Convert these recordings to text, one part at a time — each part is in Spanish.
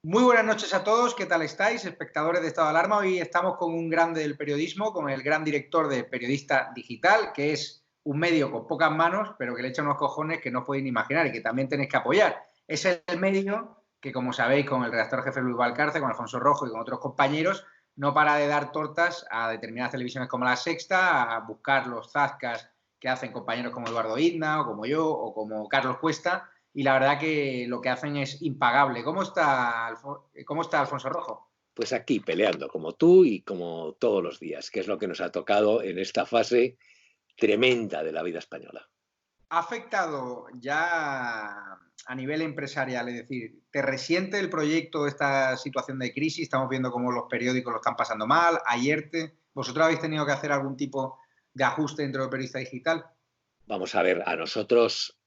Muy buenas noches a todos, ¿qué tal estáis? Espectadores de Estado de Alarma. Hoy estamos con un grande del periodismo, con el gran director de Periodista Digital, que es un medio con pocas manos, pero que le echa unos cojones que no os podéis ni imaginar y que también tenéis que apoyar. Es el medio que, como sabéis, con el redactor jefe Luis Valcarce, con Alfonso Rojo y con otros compañeros, no para de dar tortas a determinadas televisiones como La Sexta, a buscar los zascas que hacen compañeros como Eduardo Izna, o como yo, o como Carlos Cuesta, y la verdad que lo que hacen es impagable. ¿Cómo está Alfonso Rojo? Pues aquí peleando, como tú y como todos los días, que es lo que nos ha tocado en esta fase tremenda de la vida española. ¿Ha afectado ya a nivel empresarial? Es decir, ¿te resiente el proyecto esta situación de crisis? Estamos viendo cómo los periódicos lo están pasando mal. ¿Vosotros habéis tenido que hacer algún tipo de ajuste dentro del periodista digital? Vamos a ver, a nosotros,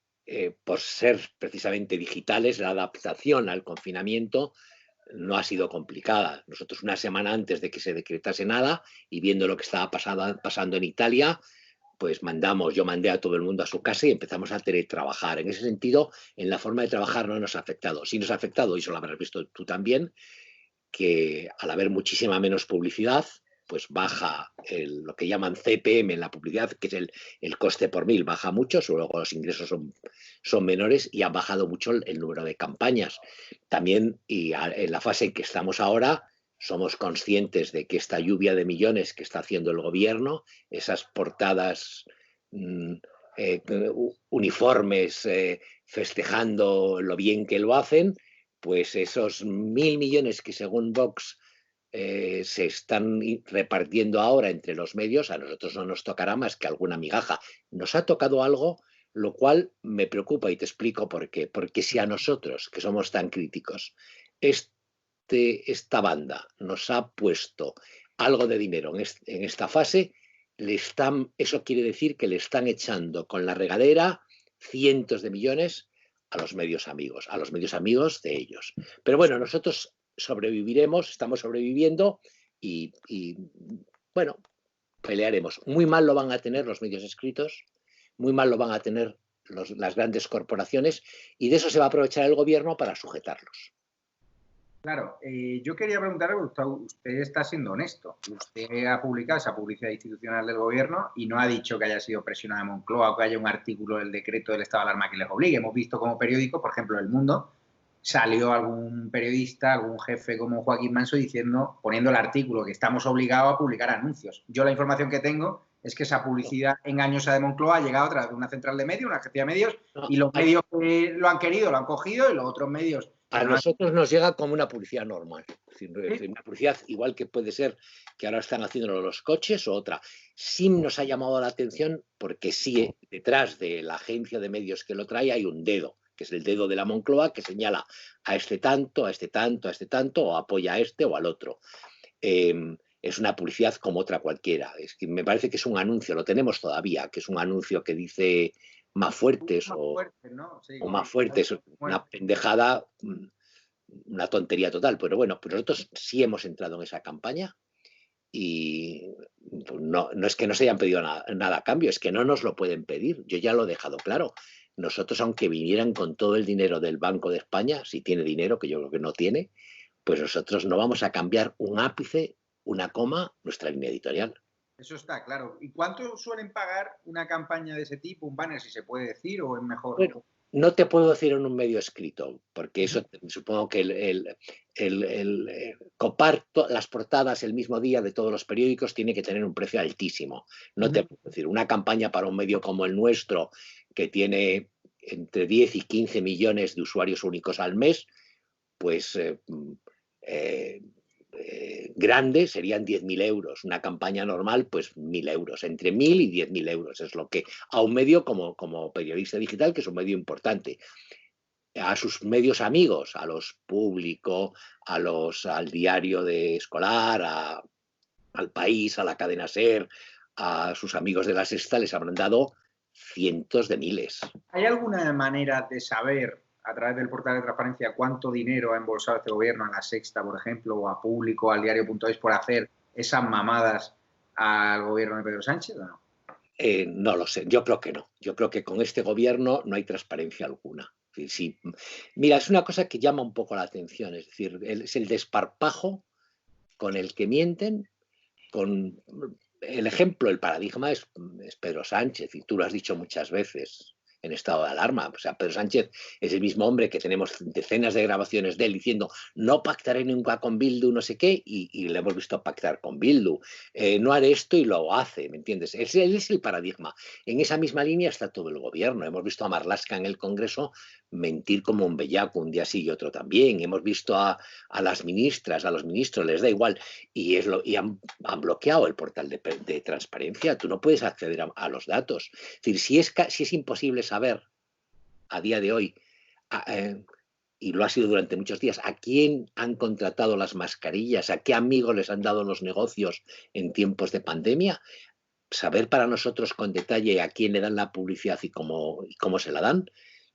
por ser precisamente digitales, la adaptación al confinamiento no ha sido complicada. Nosotros una semana antes de que se decretase nada y viendo lo que estaba pasando en Italia, pues yo mandé a todo el mundo a su casa y empezamos a teletrabajar. En ese sentido, en la forma de trabajar no nos ha afectado. Sí nos ha afectado, y eso lo habrás visto tú también, que al haber muchísima menos publicidad, pues baja lo que llaman CPM en la publicidad, que es el coste por mil, baja mucho, luego los ingresos son menores y ha bajado mucho el número de campañas. También, en la fase en que estamos ahora, somos conscientes de que esta lluvia de millones que está haciendo el gobierno, esas portadas eh, uniformes festejando lo bien que lo hacen, pues esos 1.000 millones que según Vox se están repartiendo ahora entre los medios, a nosotros no nos tocará más que alguna migaja. Nos ha tocado algo, lo cual me preocupa y te explico por qué. Porque si a nosotros, que somos tan críticos, esta banda nos ha puesto algo de dinero en esta fase, eso quiere decir que le están echando con la regadera cientos de millones a los medios amigos de ellos. Pero bueno, nosotros sobreviviremos, estamos sobreviviendo y bueno, pelearemos. Muy mal lo van a tener los medios escritos, muy mal lo van a tener las grandes corporaciones, y de eso se va a aprovechar el gobierno para sujetarlos. Claro, yo quería preguntarle, usted está siendo honesto. Usted ha publicado esa publicidad institucional del gobierno y no ha dicho que haya sido presionada de Moncloa o que haya un artículo del decreto del estado de alarma que les obligue. Hemos visto como periódico, por ejemplo, El Mundo, salió algún periodista, algún jefe como Joaquín Manso poniendo el artículo que estamos obligados a publicar anuncios. Yo la información que tengo es que esa publicidad engañosa de Moncloa ha llegado a través de una central de medios, una agencia de medios, No, y los medios que lo han querido lo han cogido y los otros medios que a no han... nosotros nos llega como una publicidad normal. Es ¿Sí? decir, una publicidad igual que puede ser que ahora están haciéndolo los coches o otra. Sí nos ha llamado la atención porque sí, detrás de la agencia de medios que lo trae hay un dedo, que es el dedo de la Moncloa, que señala a este tanto, a este tanto, a este tanto, o apoya a este o al otro. Es una publicidad como otra cualquiera. Es que me parece que es un anuncio, lo tenemos todavía, que es un anuncio que dice más fuertes Más fuerte, ¿no? Sí, o más sí. fuertes, una Muerte. pendejada, una tontería total. Pero bueno, pues nosotros sí hemos entrado en esa campaña y pues no es que no se hayan pedido nada a cambio, es que no nos lo pueden pedir. Yo ya lo he dejado claro. Nosotros, aunque vinieran con todo el dinero del Banco de España, si tiene dinero, que yo creo que no tiene, pues nosotros no vamos a cambiar un ápice, una coma, nuestra línea editorial. Eso está claro. ¿Y cuánto suelen pagar una campaña de ese tipo, un banner, si se puede decir, o es mejor? Bueno, no te puedo decir en un medio escrito, porque Uh -huh. eso supongo que copar las portadas el mismo día de todos los periódicos tiene que tener un precio altísimo. No te puedo decir, una campaña para un medio como el nuestro, que tiene entre 10 y 15 millones de usuarios únicos al mes, pues eh, grande serían 10.000 euros. Una campaña normal, pues 1.000 euros. Entre 1.000 y 10.000 euros es lo que a un medio como periodista digital, que es un medio importante. A sus medios amigos, a los Público, al diario de escolar, al País, a la cadena SER, a sus amigos de la Sexta, les habrán dado cientos de miles. ¿Hay alguna manera de saber, a través del portal de transparencia, cuánto dinero ha embolsado este gobierno a La Sexta, por ejemplo, o a Público, al diario.es, por hacer esas mamadas al gobierno de Pedro Sánchez, o no? No lo sé, yo creo que no. Yo creo que con este gobierno no hay transparencia alguna. Sí. Mira, es una cosa que llama un poco la atención, es decir, es el desparpajo con el que mienten, con el ejemplo, el paradigma es Pedro Sánchez, y tú lo has dicho muchas veces en estado de alarma. O sea, Pedro Sánchez es el mismo hombre que tenemos decenas de grabaciones de él diciendo no pactaré nunca con Bildu, no sé qué, y le hemos visto pactar con Bildu. No haré esto y lo hace, ¿me entiendes? Él es el paradigma. En esa misma línea está todo el gobierno. Hemos visto a Marlaska en el Congreso mentir como un bellaco un día sí y otro también. Hemos visto a las ministras, a los ministros, les da igual. Y han bloqueado el portal de transparencia. Tú no puedes acceder a los datos. Es decir, si es imposible saber a día de hoy, y lo ha sido durante muchos días, a quién han contratado las mascarillas, a qué amigos les han dado los negocios en tiempos de pandemia, saber para nosotros con detalle a quién le dan la publicidad y cómo se la dan,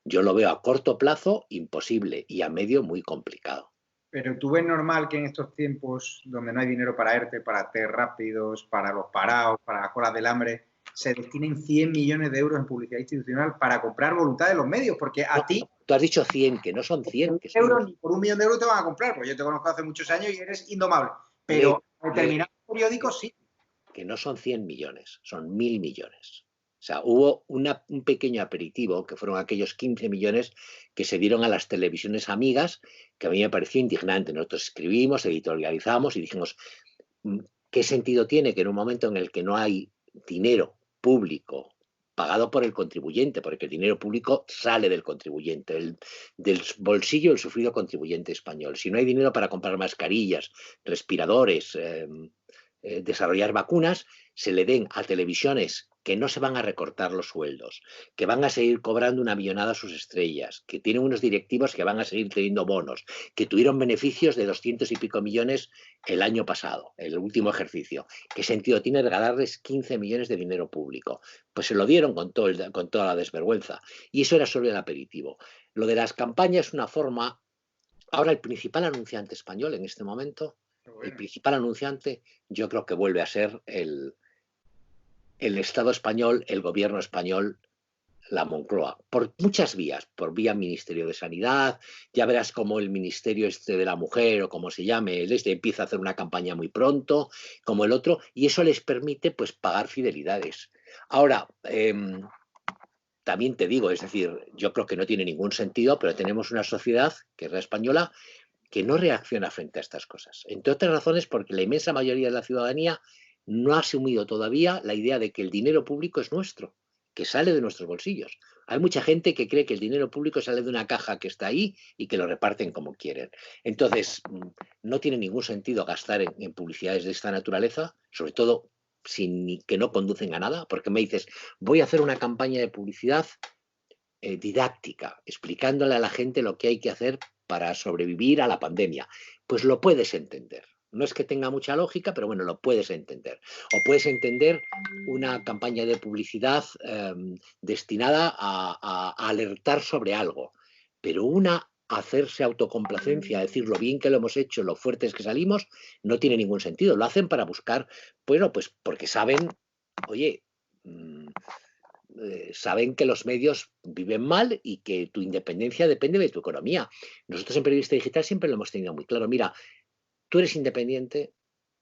yo lo veo a corto plazo imposible y a medio muy complicado. Pero tú ves normal que en estos tiempos donde no hay dinero para ERTE, para test rápidos, para los parados, para las colas del hambre, se destinen 100 millones de euros en publicidad institucional para comprar voluntad de los medios, porque a ti... Tú has dicho 100, que no son 100. Que son... euros, ni por 1 millón de euros te van a comprar, porque yo te conozco hace muchos años y eres indomable. Pero determinados periódicos sí. Que no son 100 millones, son 1.000 millones. O sea, hubo un pequeño aperitivo, que fueron aquellos 15 millones que se dieron a las televisiones amigas, que a mí me pareció indignante. Nosotros escribimos, editorializamos y dijimos, ¿qué sentido tiene que en un momento en el que no hay dinero público pagado por el contribuyente, porque el dinero público sale del contribuyente, del bolsillo del sufrido contribuyente español? Si no hay dinero para comprar mascarillas, respiradores, desarrollar vacunas, se le den a televisiones que no se van a recortar los sueldos, que van a seguir cobrando una millonada a sus estrellas, que tienen unos directivos que van a seguir teniendo bonos, que tuvieron beneficios de 200 y pico millones el año pasado, el último ejercicio. ¿Qué sentido tiene regalarles 15 millones de dinero público? Pues se lo dieron con toda la desvergüenza. Y eso era solo el aperitivo. Lo de las campañas es una forma... Ahora, el principal anunciante español en este momento, el principal anunciante, yo creo que vuelve a ser el Estado español, el gobierno español, la Moncloa, por muchas vías, por vía Ministerio de Sanidad. Ya verás cómo el Ministerio de la Mujer, o como se llame, empieza a hacer una campaña muy pronto, como el otro, y eso les permite pues pagar fidelidades. Ahora, también te digo, es decir, yo creo que no tiene ningún sentido, pero tenemos una sociedad, que es la española, que no reacciona frente a estas cosas. Entre otras razones porque la inmensa mayoría de la ciudadanía no ha asumido todavía la idea de que el dinero público es nuestro, que sale de nuestros bolsillos. Hay mucha gente que cree que el dinero público sale de una caja que está ahí y que lo reparten como quieren. Entonces, no tiene ningún sentido gastar en publicidades de esta naturaleza, sobre todo que no conducen a nada, porque me dices, voy a hacer una campaña de publicidad didáctica, explicándole a la gente lo que hay que hacer para sobrevivir a la pandemia. Pues lo puedes entender. No es que tenga mucha lógica, pero bueno, lo puedes entender. O puedes entender una campaña de publicidad destinada a alertar sobre algo. Pero hacerse autocomplacencia, decir lo bien que lo hemos hecho, lo fuertes que salimos, no tiene ningún sentido. Lo hacen para buscar, bueno, pues porque saben, oye, saben que los medios viven mal y que tu independencia depende de tu economía. Nosotros en Periodista Digital siempre lo hemos tenido muy claro. Mira, tú eres independiente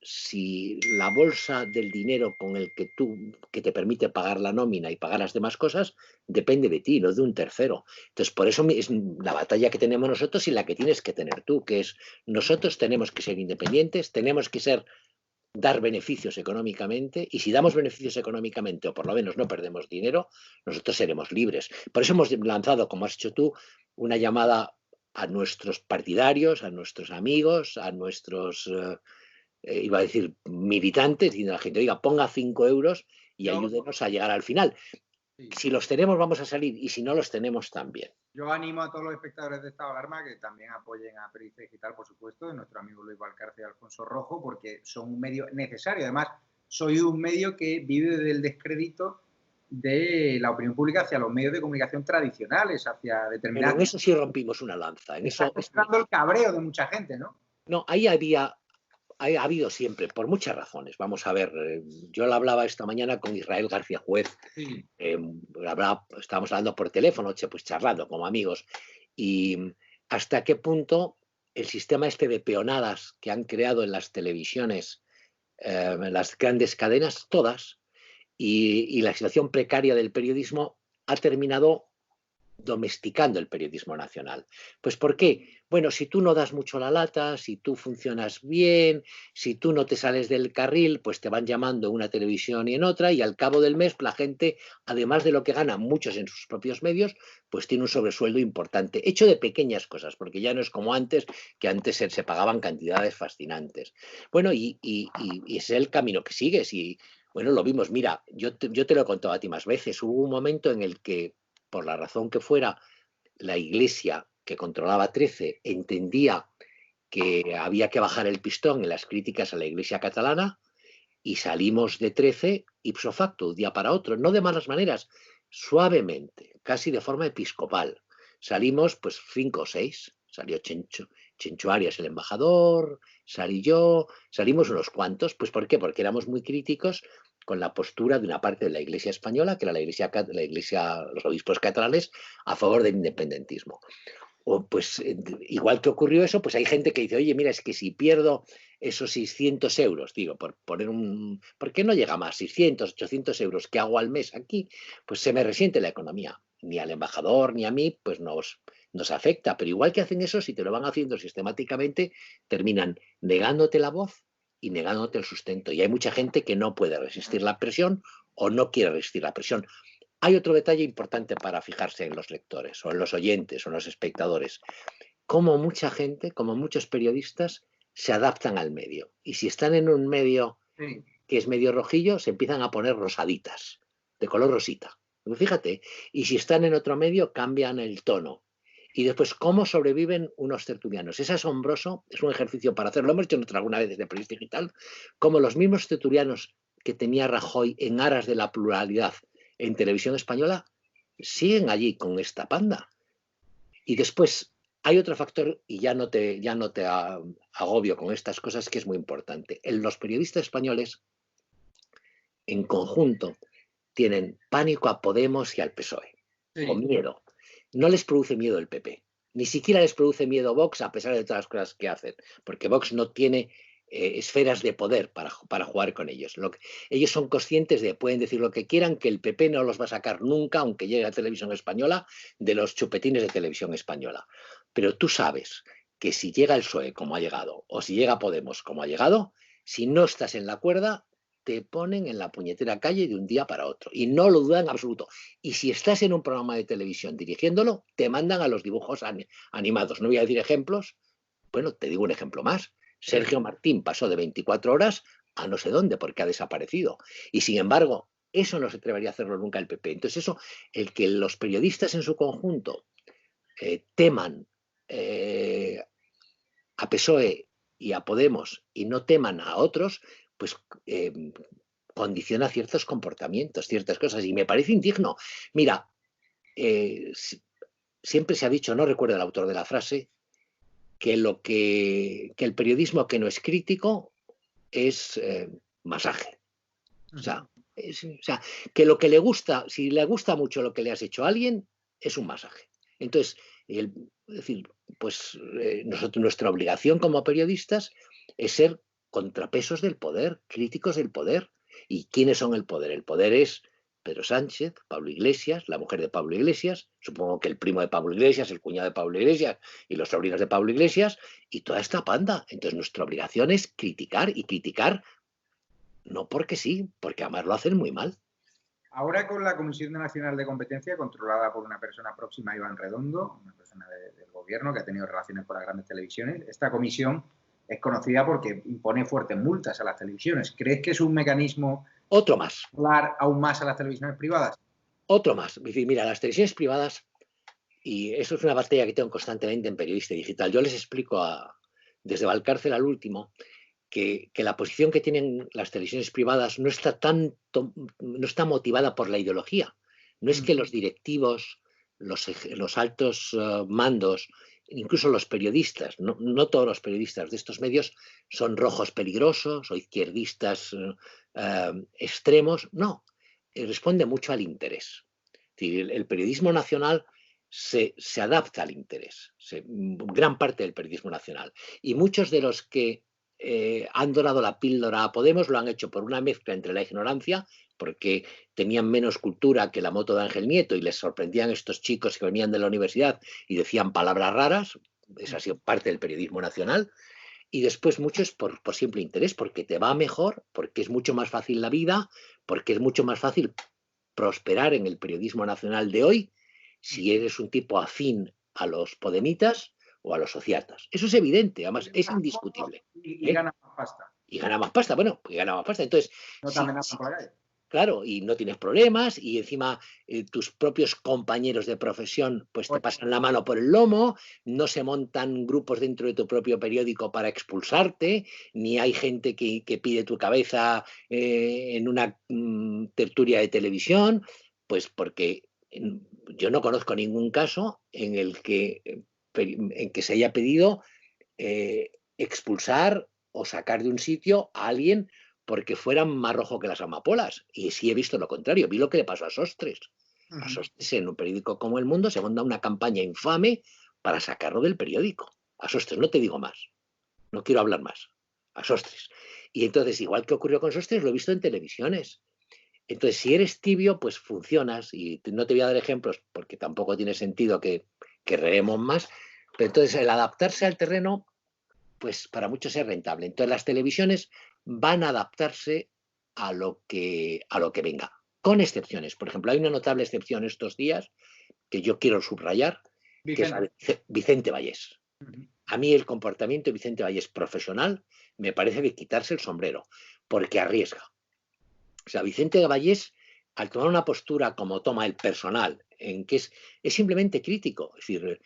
si la bolsa del dinero con el que te permite pagar la nómina y pagar las demás cosas depende de ti, no de un tercero. Entonces, por eso es la batalla que tenemos nosotros y la que tienes que tener tú, que es nosotros tenemos que ser independientes, tenemos que dar beneficios económicamente, y si damos beneficios económicamente o por lo menos no perdemos dinero, nosotros seremos libres. Por eso hemos lanzado, como has hecho tú, una llamada a nuestros partidarios, a nuestros amigos, a nuestros, iba a decir, militantes, diciendo a la gente, oiga, ponga 5 euros y ayúdenos a llegar al final. Sí. Si los tenemos vamos a salir, y si no los tenemos también. Yo animo a todos los espectadores de Estado de Alarma que también apoyen a Periodista Digital, por supuesto, de nuestro amigo Luis Valcarce y Alfonso Rojo, porque son un medio necesario. Además, soy un medio que vive del descrédito de la opinión pública hacia los medios de comunicación tradicionales, hacia determinados... Pero en eso sí rompimos una lanza. En eso está mostrando el cabreo de mucha gente, ¿no? No, ahí había ha habido siempre, por muchas razones. Vamos a ver, yo lo hablaba esta mañana con Israel García Juez, Sí. estábamos hablando por teléfono, pues charlando como amigos, y hasta qué punto el sistema este de peonadas que han creado en las televisiones, en las grandes cadenas, todas, y la situación precaria del periodismo ha terminado domesticando el periodismo nacional. Pues ¿por qué? Bueno, si tú no das mucho la lata, si tú funcionas bien, si tú no te sales del carril, pues te van llamando en una televisión y en otra, y al cabo del mes la gente, además de lo que gana muchos en sus propios medios, pues tiene un sobresueldo importante, hecho de pequeñas cosas, porque ya no es como antes, que antes se pagaban cantidades fascinantes. Bueno, y ese es el camino que sigues, y bueno, lo vimos. Mira, yo te lo he contado a ti más veces, hubo un momento en el que, por la razón que fuera, la Iglesia, que controlaba 13, entendía que había que bajar el pistón en las críticas a la Iglesia catalana, y salimos de 13 ipso facto, un día para otro, no de malas maneras, suavemente, casi de forma episcopal. Salimos pues 5 o 6, salió Chencho Arias, el embajador, salí yo, salimos unos cuantos. Pues ¿por qué? Porque éramos muy críticos con la postura de una parte de la Iglesia española, que era la Iglesia, los obispos catalanes, a favor del independentismo. O pues igual que ocurrió eso, pues hay gente que dice, oye, mira, es que si pierdo esos 600 euros, digo, por poner ¿por qué no llega más? 600, 800 euros que hago al mes aquí, pues se me resiente la economía. Ni al embajador ni a mí, pues nos afecta. Pero igual que hacen eso, si te lo van haciendo sistemáticamente, terminan negándote la voz y negándote el sustento. Y hay mucha gente que no puede resistir la presión o no quiere resistir la presión. Hay otro detalle importante para fijarse en los lectores o en los oyentes o en los espectadores. Como mucha gente, como muchos periodistas, se adaptan al medio. Y si están en un medio que es medio rojillo, se empiezan a poner rosaditas, de color rosita. Fíjate. Y si están en otro medio, cambian el tono. Y después, ¿cómo sobreviven unos tertulianos? Es asombroso, es un ejercicio para hacerlo. Lo hemos hecho alguna vez desde Periodista Digital, como los mismos tertulianos que tenía Rajoy en aras de la pluralidad en televisión española siguen allí con esta panda. Y después hay otro factor, y ya no te agobio con estas cosas, que es muy importante. Los periodistas españoles, en conjunto, tienen pánico a Podemos y al PSOE, o miedo. No les produce miedo el PP, ni siquiera les produce miedo Vox, a pesar de todas las cosas que hacen, porque Vox no tiene esferas de poder para jugar con ellos. Ellos son conscientes de, pueden decir lo que quieran, que el PP no los va a sacar nunca, aunque llegue a Televisión Española, de los chupetines de Televisión Española. Pero tú sabes que si llega el PSOE como ha llegado, o si llega Podemos como ha llegado, si no estás en la cuerda, te ponen en la puñetera calle de un día para otro, y no lo dudan en absoluto. Y si estás en un programa de televisión dirigiéndolo, te mandan a los dibujos animados. No voy a decir ejemplos, bueno, te digo un ejemplo más. Sergio Martín pasó de 24 horas a no sé dónde porque ha desaparecido. Y sin embargo, eso no se atrevería a hacerlo nunca el PP. Entonces eso, el que los periodistas en su conjunto teman a PSOE y a Podemos y no teman a otros, pues condiciona ciertos comportamientos, ciertas cosas, y me parece indigno. Mira, siempre se ha dicho, no recuerdo el autor de la frase, que el periodismo que no es crítico es masaje. O sea, que lo que le gusta, si le gusta mucho lo que le has hecho a alguien, es un masaje. Entonces, es decir, pues nuestra obligación como periodistas es ser contrapesos del poder, críticos del poder. ¿Y quiénes son el poder? El poder es Pedro Sánchez, Pablo Iglesias, la mujer de Pablo Iglesias, supongo que el primo de Pablo Iglesias, el cuñado de Pablo Iglesias y los sobrinos de Pablo Iglesias, y toda esta panda. Entonces nuestra obligación es criticar, y criticar no porque sí, porque además lo hacen muy mal. Ahora con la Comisión Nacional de Competencia, controlada por una persona próxima a Iván Redondo, una persona del gobierno que ha tenido relaciones con las grandes televisiones, esta comisión es conocida porque impone fuertes multas a las televisiones. ¿Crees que es un mecanismo otro más hablar aún más a las televisiones privadas? Otro más. Mira, las televisiones privadas, y eso es una batalla que tengo constantemente en Periodista Digital, yo les explico desde Valcárcel al último, que la posición que tienen las televisiones privadas no está motivada por la ideología. No es que los directivos, los altos mandos incluso los periodistas, no todos los periodistas de estos medios son rojos peligrosos o izquierdistas extremos, no, responde mucho al interés. Es decir, el periodismo nacional se adapta al interés, gran parte del periodismo nacional. Y muchos de los que han dorado la píldora a Podemos lo han hecho por una mezcla entre la ignorancia, porque tenían menos cultura que la moto de Ángel Nieto y les sorprendían estos chicos que venían de la universidad y decían palabras raras. Esa ha sido parte del periodismo nacional. Y después muchos por simple interés, porque te va mejor, porque es mucho más fácil la vida, porque es mucho más fácil prosperar en el periodismo nacional de hoy si eres un tipo afín a los podemitas o a los sociatas. Eso es evidente, además es indiscutible. Y gana más pasta. Y gana más pasta, bueno, y gana más pasta. Entonces, no te amenazan por la calle. Claro, y no tienes problemas y encima tus propios compañeros de profesión pues te pasan la mano por el lomo, no se montan grupos dentro de tu propio periódico para expulsarte, ni hay gente que pide tu cabeza en una tertulia de televisión, pues porque yo no conozco ningún caso en el que se haya pedido expulsar o sacar de un sitio a alguien porque fueran más rojo que las amapolas. Y sí he visto lo contrario. Vi lo que le pasó a Sostres. A Sostres, en un periódico como El Mundo, se monta una campaña infame para sacarlo del periódico. A Sostres, no te digo más. No quiero hablar más. A Sostres. Y entonces, igual que ocurrió con Sostres, lo he visto en televisiones. Entonces, si eres tibio, pues funcionas. Y no te voy a dar ejemplos porque tampoco tiene sentido que reemos más. Pero entonces, el adaptarse al terreno, pues para muchos es rentable. Entonces, las televisiones van a adaptarse a lo que venga, con excepciones. Por ejemplo, hay una notable excepción estos días que yo quiero subrayar, que es la de Vicente Vallés. A mí el comportamiento de Vicente Vallés profesional me parece de quitarse el sombrero, porque arriesga. O sea, Vicente Vallés, al tomar una postura como toma el personal, en que es simplemente crítico, es decir,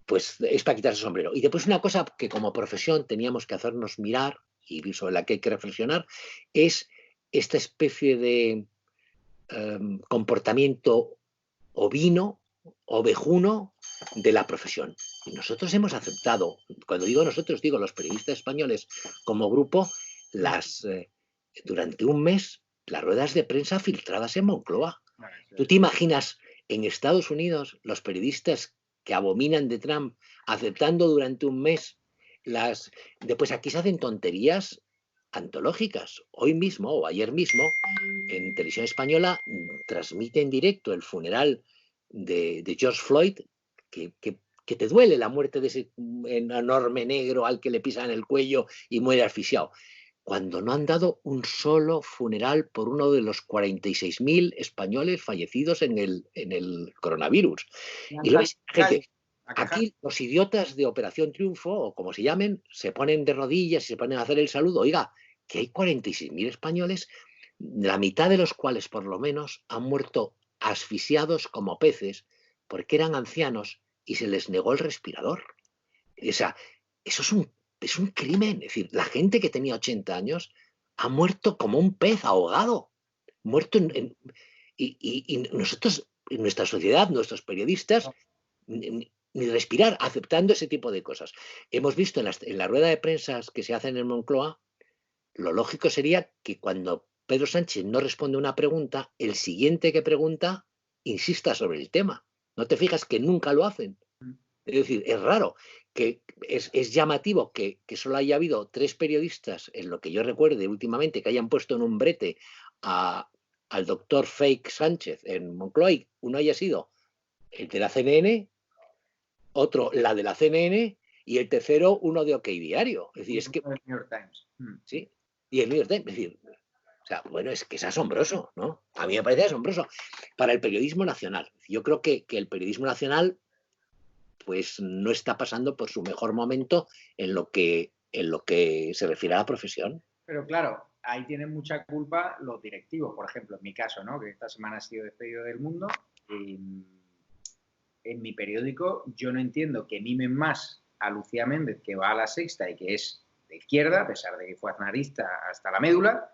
pues es para quitarse el sombrero. Y después una cosa que como profesión teníamos que hacernos mirar y sobre la que hay que reflexionar es esta especie de comportamiento ovino, ovejuno de la profesión. Y nosotros hemos aceptado, cuando digo nosotros, digo los periodistas españoles como grupo, durante un mes las ruedas de prensa filtradas en Moncloa. ¿Tú te imaginas en Estados Unidos los periodistas que abominan de Trump aceptando durante un mes después aquí se hacen tonterías antológicas? Hoy mismo o ayer mismo en Televisión Española transmite en directo el funeral de George Floyd, que te duele la muerte de ese enorme negro al que le pisan el cuello y muere asfixiado, cuando no han dado un solo funeral por uno de los 46.000 españoles fallecidos en el coronavirus. Y luego, gente, aquí los idiotas de Operación Triunfo, o como se llamen, se ponen de rodillas y se ponen a hacer el saludo. Oiga, que hay 46.000 españoles, la mitad de los cuales por lo menos han muerto asfixiados como peces porque eran ancianos y se les negó el respirador. O sea, eso es un crimen. Es decir, la gente que tenía 80 años ha muerto como un pez ahogado. Muerto y nosotros, en nuestra sociedad, nuestros periodistas, ni respirar, aceptando ese tipo de cosas. Hemos visto en la rueda de prensa que se hacen en Moncloa, lo lógico sería que cuando Pedro Sánchez no responde una pregunta, el siguiente que pregunta insista sobre el tema. ¿No te fijas que nunca lo hacen? Es decir, es raro, que es llamativo que solo haya habido 3 periodistas, en lo que yo recuerde últimamente, que hayan puesto en un brete al doctor Fake Sánchez en Moncloa. Uno haya sido el de la CNN, otro la de la CNN y el tercero uno de OK Diario. Es decir, es que... El New York Times. Sí, y el New York Times. Es decir, o sea, bueno, es que es asombroso, ¿no? A mí me parece asombroso. Para el periodismo nacional. Yo creo que el periodismo nacional pues no está pasando por su mejor momento en lo que se refiere a la profesión. Pero claro, ahí tienen mucha culpa los directivos, por ejemplo, en mi caso, ¿no? Que esta semana ha sido despedido del Mundo. En mi periódico yo no entiendo que mimen más a Lucía Méndez, que va a La Sexta y que es de izquierda, a pesar de que fue aznarista hasta la médula,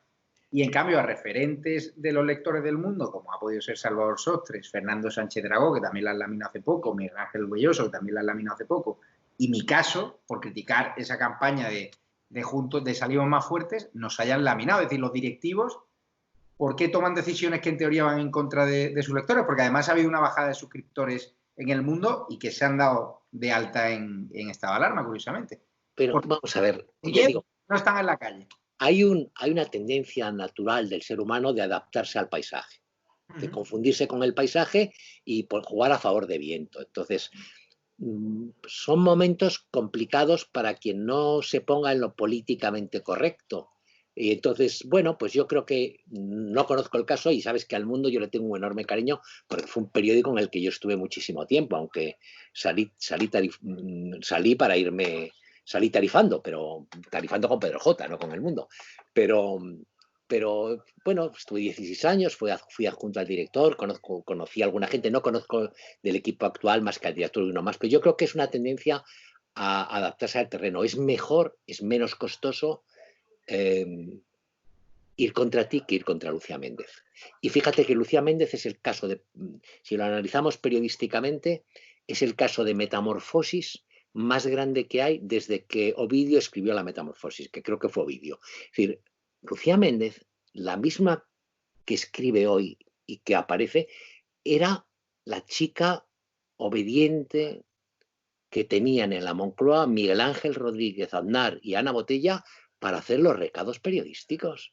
Y en cambio a referentes de los lectores del mundo, como ha podido ser Salvador Sostres, Fernando Sánchez Dragó, que también la han laminado hace poco, Miguel Ángel Huelloso, que también la han laminado hace poco, y mi caso, por criticar esa campaña de Juntos, de Salimos Más Fuertes, nos hayan laminado. Es decir, los directivos, ¿por qué toman decisiones que en teoría van en contra de sus lectores? Porque además ha habido una bajada de suscriptores en el mundo y que se han dado de alta en estado de alarma, curiosamente. Pero Porque vamos a ver, ya digo, no están en la calle. hay una tendencia natural del ser humano de adaptarse al paisaje, de confundirse con el paisaje y por jugar a favor de viento. Entonces, son momentos complicados para quien no se ponga en lo políticamente correcto. Y entonces, bueno, pues yo creo que no conozco el caso y sabes que al Mundo yo le tengo un enorme cariño porque fue un periódico en el que yo estuve muchísimo tiempo, aunque salí para irme, salí tarifando, pero tarifando con Pedro J, no con El Mundo. Pero bueno, estuve 16 años, fui adjunto al director, conocí a alguna gente, no conozco del equipo actual más que al director y uno más, pero yo creo que es una tendencia a adaptarse al terreno. Es mejor, es menos costoso ir contra ti que ir contra Lucía Méndez. Y fíjate que Lucía Méndez es el caso de, si lo analizamos periodísticamente, es el caso de metamorfosis más grande que hay desde que Ovidio escribió la Metamorfosis, que creo que fue Ovidio. Es decir, Lucía Méndez, la misma que escribe hoy y que aparece, era la chica obediente que tenían en la Moncloa Miguel Ángel Rodríguez Aznar y Ana Botella para hacer los recados periodísticos.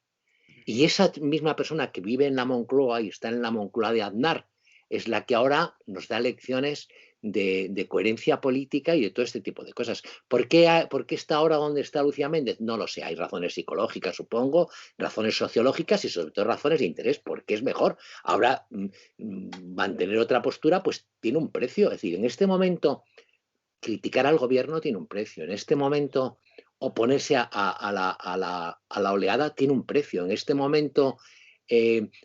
Y esa misma persona que vive en la Moncloa y está en la Moncloa de Aznar es la que ahora nos da lecciones de coherencia política y de todo este tipo de cosas. ¿Por qué está ahora donde está Lucía Méndez? No lo sé. Hay razones psicológicas, supongo, razones sociológicas y sobre todo razones de interés, porque es mejor. Ahora, mantener otra postura pues tiene un precio. Es decir, en este momento criticar al gobierno tiene un precio. En este momento oponerse a la oleada tiene un precio. En este momento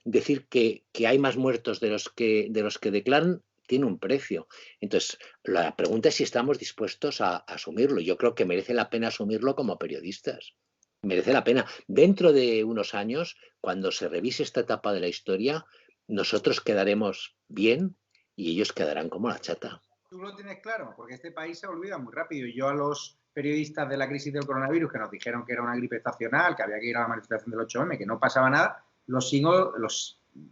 decir que hay más muertos de los que declaran tiene un precio. Entonces, la pregunta es si estamos dispuestos a asumirlo. Yo creo que merece la pena asumirlo como periodistas. Merece la pena. Dentro de unos años, cuando se revise esta etapa de la historia, nosotros quedaremos bien y ellos quedarán como la chata. Tú lo tienes claro, porque este país se olvida muy rápido. Y yo a los periodistas de la crisis del coronavirus que nos dijeron que era una gripe estacional, que había que ir a la manifestación del 8M, que no pasaba nada, los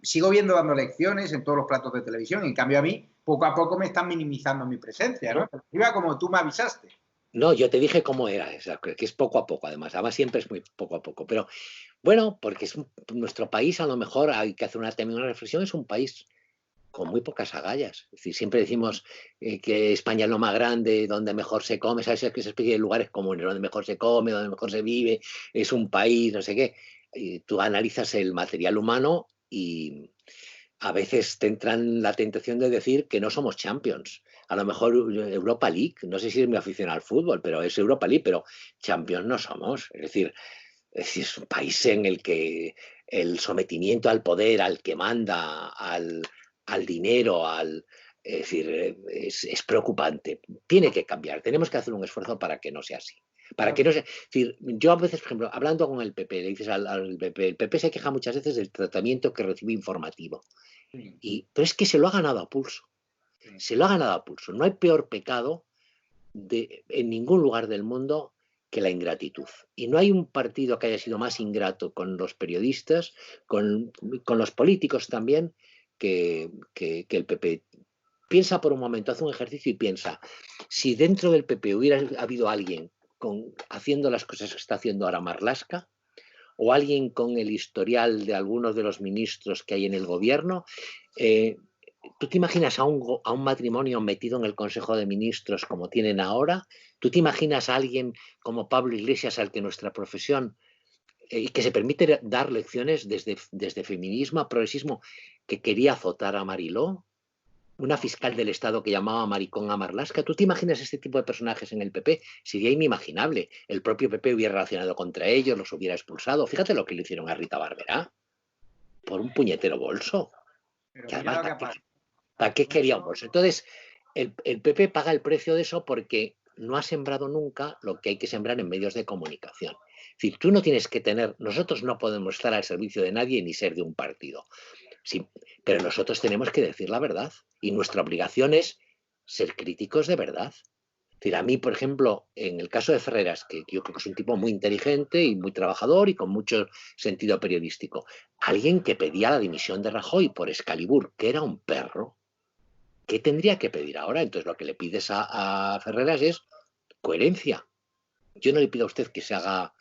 sigo viendo dando lecciones en todos los platos de televisión. En cambio, a mí, poco a poco me están minimizando mi presencia, ¿no? Iba como tú me avisaste. No, yo te dije cómo era, que es poco a poco, además siempre es muy poco a poco, pero bueno, porque nuestro país, a lo mejor hay que hacer también una reflexión, es un país con muy pocas agallas. Es decir, siempre decimos que España es lo más grande, donde mejor se come, ¿sabes? Que esa especie de lugares comunes, donde mejor se come, donde mejor se vive, es un país, no sé qué. Y tú analizas el material humano y a veces te entran la tentación de decir que no somos champions. A lo mejor Europa League, no sé si es mi afición al fútbol, pero es Europa League, pero champions no somos. Es decir, es un país en el que el sometimiento al poder, al que manda, al dinero, es decir, es preocupante. Tiene que cambiar. Tenemos que hacer un esfuerzo para que no sea así. Para que no sea. Es decir, yo a veces, por ejemplo, hablando con el PP, le dices al PP, el PP se queja muchas veces del tratamiento que recibe informativo. Pero es que se lo ha ganado a pulso. Se lo ha ganado a pulso. No hay peor pecado en ningún lugar del mundo que la ingratitud. Y no hay un partido que haya sido más ingrato con los periodistas, con los políticos también, que el PP. Piensa por un momento, haz un ejercicio y piensa, si dentro del PP hubiera habido alguien haciendo las cosas que está haciendo ahora Marlaska, o alguien con el historial de algunos de los ministros que hay en el gobierno, ¿tú te imaginas a un matrimonio metido en el Consejo de Ministros como tienen ahora? ¿Tú te imaginas a alguien como Pablo Iglesias, al que nuestra profesión, que se permite dar lecciones desde feminismo a progresismo, que quería azotar a Mariló? Una fiscal del Estado que llamaba maricón a Marlaska. ¿Tú te imaginas este tipo de personajes en el PP? Sería inimaginable. El propio PP hubiera reaccionado contra ellos, los hubiera expulsado. Fíjate lo que le hicieron a Rita Barberá por un puñetero bolso. Que además, ¿para qué quería un bolso? Entonces, el PP paga el precio de eso porque no ha sembrado nunca lo que hay que sembrar en medios de comunicación. decir, tú no tienes que tener, nosotros no podemos estar al servicio de nadie ni ser de un partido. Sí, pero nosotros tenemos que decir la verdad y nuestra obligación es ser críticos de verdad. Es decir, a mí, por ejemplo, en el caso de Ferreras, que yo creo que es un tipo muy inteligente y muy trabajador y con mucho sentido periodístico, alguien que pedía la dimisión de Rajoy por Excalibur, que era un perro, ¿qué tendría que pedir ahora? Entonces lo que le pides a Ferreras es coherencia. Yo no le pido a usted que se haga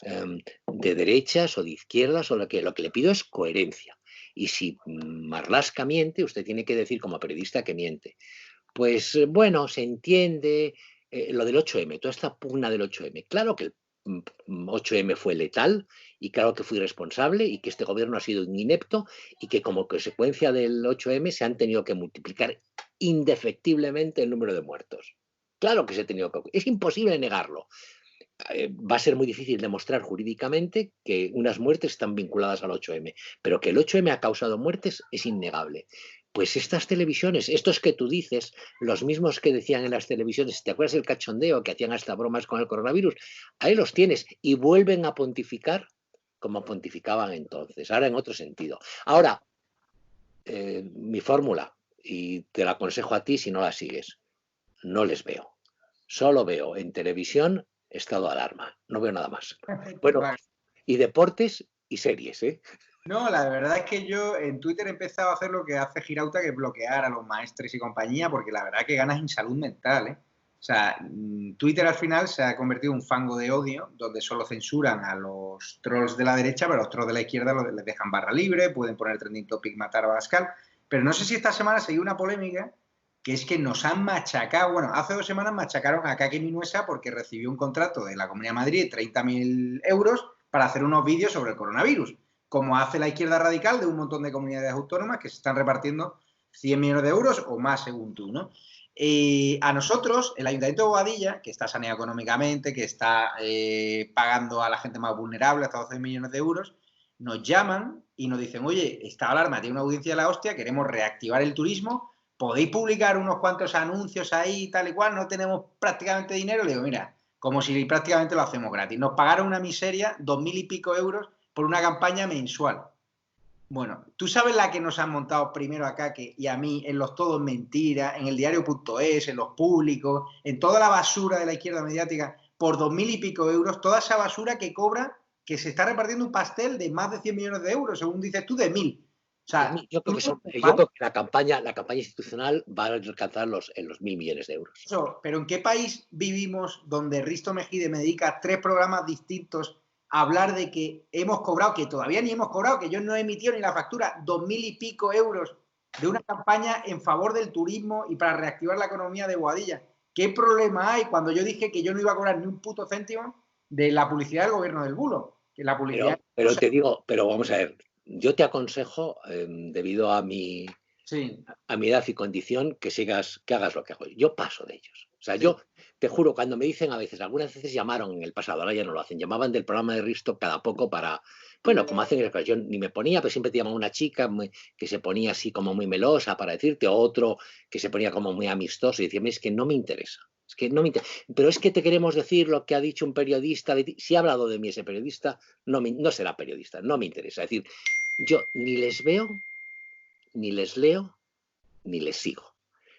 de derechas o de izquierdas, o lo que le pido es coherencia. Y si Marlaska miente, usted tiene que decir como periodista que miente. Pues bueno, se entiende lo del 8M, toda esta pugna del 8M. Claro que el 8M fue letal y claro que fui responsable y que este gobierno ha sido un inepto y que como consecuencia del 8M se han tenido que multiplicar indefectiblemente el número de muertos. Claro que se ha tenido que... Es imposible negarlo. Va a ser muy difícil demostrar jurídicamente que unas muertes están vinculadas al 8M, pero que el 8M ha causado muertes es innegable. Pues estas televisiones, estos que tú dices, los mismos que decían en las televisiones, ¿te acuerdas del cachondeo que hacían hasta bromas con el coronavirus? Ahí los tienes y vuelven a pontificar como pontificaban entonces, ahora en otro sentido. Ahora, mi fórmula, y te la aconsejo a ti si no la sigues, no les veo. Solo veo en televisión estado de alarma, no veo nada más. Bueno, y deportes y series, ¿eh? No, la verdad es que yo en Twitter he empezado a hacer lo que hace Girauta, que es bloquear a los maestres y compañía, porque la verdad que ganas en salud mental, ¿eh? O sea, Twitter al final se ha convertido en un fango de odio, donde solo censuran a los trolls de la derecha, pero a los trolls de la izquierda les dejan barra libre, pueden poner trending topic, matar a Abascal. Pero no sé si esta semana se dio una polémica, que es que nos han machacado, bueno, hace 2 semanas machacaron a Kake Minuesa porque recibió un contrato de la Comunidad de Madrid de 30.000 euros para hacer unos vídeos sobre el coronavirus, como hace la izquierda radical de un montón de comunidades autónomas que se están repartiendo 100 millones de euros o más según tú, ¿no? A nosotros, el Ayuntamiento de Boadilla, que está saneado económicamente, que está pagando a la gente más vulnerable hasta 12 millones de euros, nos llaman y nos dicen, oye, esta alarma tiene una audiencia de la hostia, queremos reactivar el turismo, podéis publicar unos cuantos anuncios ahí, tal y cual, no tenemos prácticamente dinero. Le digo, mira, como si prácticamente lo hacemos gratis. Nos pagaron una miseria, 2.000 y pico euros, por una campaña mensual. Bueno, tú sabes la que nos han montado primero acá y a mí en los Todos Mentiras, en el diario.es, en los públicos, en toda la basura de la izquierda mediática, por 2.000 y pico euros, toda esa basura que cobra, que se está repartiendo un pastel de más de 100 millones de euros, según dices tú, de 1.000. O sea, yo creo que la campaña institucional va a alcanzar en los 1.000 millones de euros. Eso, pero ¿en qué país vivimos donde Risto Mejide me dedica 3 programas distintos a hablar de que hemos cobrado, que todavía ni hemos cobrado, que yo no he emitido ni la factura, 2.000 y pico euros de una campaña en favor del turismo y para reactivar la economía de Boadilla? ¿Qué problema hay cuando yo dije que yo no iba a cobrar ni un puto céntimo de la publicidad del gobierno del bulo? Que la publicidad... Pero te digo, pero vamos a ver, yo te aconsejo, debido a mi edad y condición, que hagas lo que hago. Yo paso de ellos. O sea, yo te juro, cuando me dicen a veces, algunas veces llamaron en el pasado, ahora ya no lo hacen, llamaban del programa de Risto cada poco para, bueno, como hacen, yo ni me ponía, pero siempre te llama una chica que se ponía así como muy melosa para decirte, otro que se ponía como muy amistoso y decía, es que no me interesa. Es que no me interesa. Pero es que te queremos decir lo que ha dicho un periodista de ti. Si ha hablado de mí ese periodista, no será periodista, no me interesa. Es decir, yo ni les veo, ni les leo, ni les sigo.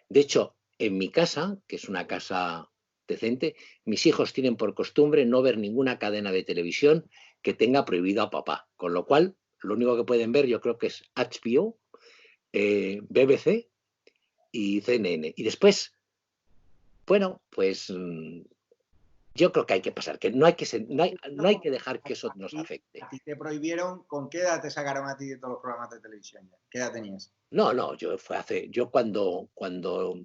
De hecho, en mi casa, que es una casa decente, mis hijos tienen por costumbre no ver ninguna cadena de televisión que tenga prohibido a papá. Con lo cual, lo único que pueden ver yo creo que es HBO, BBC y CNN. Y después, bueno, pues yo creo que hay que pasar, que no hay que dejar que eso nos afecte. ¿A ti te prohibieron? ¿Con qué edad te sacaron a ti de todos los programas de televisión? ¿Qué edad tenías? No, yo cuando,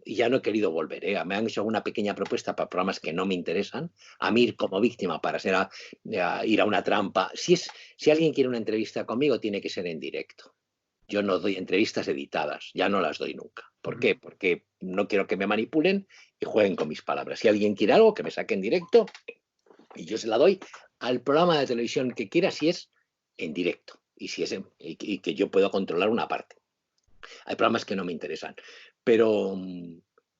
y ya no he querido volver, me han hecho una pequeña propuesta para programas que no me interesan, a mí ir como víctima para ir a una trampa. Si alguien quiere una entrevista conmigo, tiene que ser en directo. Yo no doy entrevistas editadas, ya no las doy nunca. ¿Por qué? Porque no quiero que me manipulen y jueguen con mis palabras. Si alguien quiere algo, que me saque en directo y yo se la doy al programa de televisión que quiera, si es en directo y que yo puedo controlar una parte. Hay programas que no me interesan, pero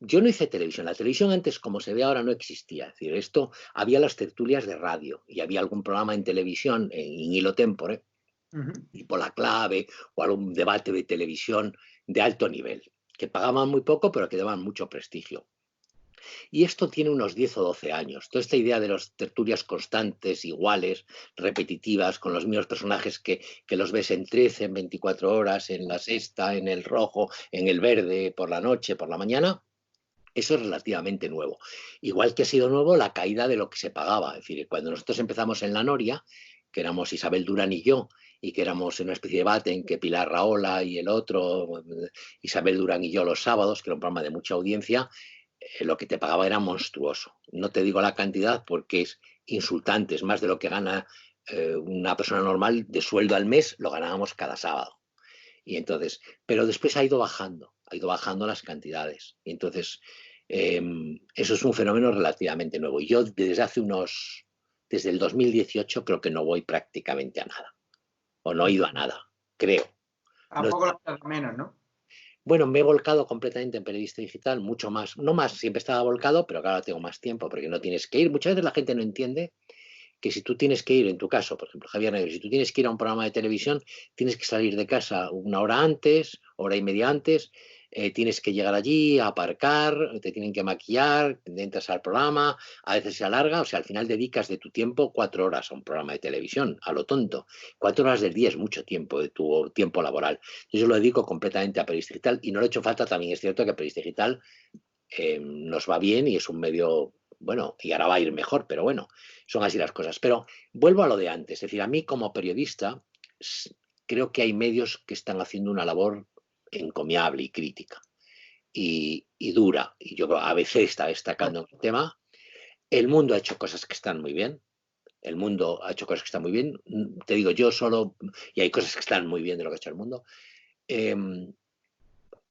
Yo no hice televisión. La televisión antes, como se ve ahora, no existía. Es decir, esto había las tertulias de radio y había algún programa en televisión, en Hilo Tempore, Ujú. tipo La Clave o algún debate de televisión de alto nivel, que pagaban muy poco, pero que daban mucho prestigio. Y esto tiene unos 10 o 12 años. Toda esta idea de las tertulias constantes, iguales, repetitivas, con los mismos personajes que los ves en 13, en 24 horas, en la sexta, en el rojo, en el verde, por la noche, por la mañana, eso es relativamente nuevo. Igual que ha sido nuevo la caída de lo que se pagaba. Es decir, cuando nosotros empezamos en La Noria, que éramos Isabel Durán y yo, y que éramos en una especie de debate en que Pilar Rahola y el otro, Isabel Durán y yo los sábados, que era un programa de mucha audiencia, lo que te pagaba era monstruoso. No te digo la cantidad porque es insultante, es más de lo que gana una persona normal de sueldo al mes, lo ganábamos cada sábado. Y entonces, pero después ha ido bajando las cantidades. Y entonces, eso es un fenómeno relativamente nuevo. Y yo desde el 2018 creo que no voy prácticamente a nada. O no he ido a nada, creo. No, Tampoco lo echas de menos, ¿no? bueno, me he volcado completamente en periodista digital, mucho más, no más, siempre estaba volcado, pero ahora tengo más tiempo porque no tienes que ir. Muchas veces la gente no entiende que si tú tienes que ir, en tu caso, por ejemplo, Javier Negro, si tú tienes que ir a un programa de televisión, tienes que salir de casa una hora antes, hora y media antes, tienes que llegar allí, a aparcar, te tienen que maquillar, entras al programa, a veces se alarga, o sea, al final dedicas de tu tiempo 4 horas a un programa de televisión, a lo tonto. 4 horas del día es mucho tiempo de tu tiempo laboral. Yo lo dedico completamente a Periodista Digital y no le he hecho falta, también es cierto que Periodista Digital nos va bien y es un medio, bueno, y ahora va a ir mejor, pero bueno, son así las cosas. Pero vuelvo a lo de antes, es decir, a mí como periodista creo que hay medios que están haciendo una labor encomiable y crítica y dura, y yo a veces está destacando el tema. El mundo ha hecho cosas que están muy bien, el mundo ha hecho cosas que están muy bien, te digo yo solo, y hay cosas que están muy bien de lo que ha hecho el mundo. Eh,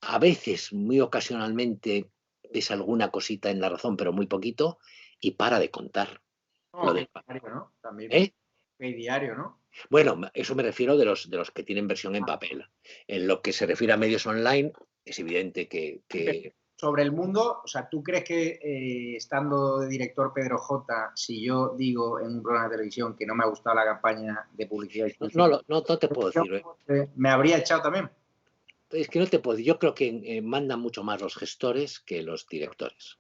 a veces, muy ocasionalmente, ves alguna cosita en La Razón, pero muy poquito, y para de contar. No, Lo que de, diario, ¿no? También. ¿eh? Que diario, ¿no? Bueno, eso me refiero de los que tienen versión en papel. En lo que se refiere a medios online, es evidente que Sobre el mundo, o sea, ¿tú crees que estando de director Pedro J, si yo digo en un programa de televisión que no me ha gustado la campaña de publicidad no te puedo decir. me habría echado también? Es que no te puedo decir. Yo creo que mandan mucho más los gestores que los directores.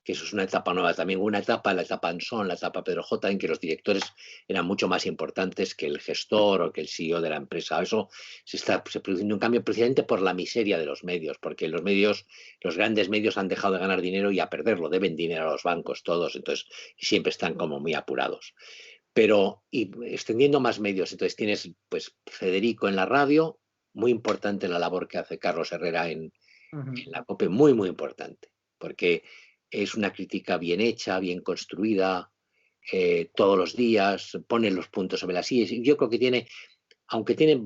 Que eso es una etapa nueva también, una etapa, la etapa Anson, la etapa Pedro J, en que los directores eran mucho más importantes que el gestor o que el CEO de la empresa. Eso se produciendo un cambio precisamente por la miseria de los medios, porque los medios, los grandes medios han dejado de ganar dinero y a perderlo, deben dinero a los bancos todos, entonces siempre están como muy apurados. Pero y extendiendo más medios, entonces tienes pues Federico en la radio, muy importante la labor que hace Carlos Herrera en la COPE, muy, muy importante, porque es una crítica bien hecha, bien construida, todos los días, pone los puntos sobre las sillas. Yo creo que tiene, aunque tiene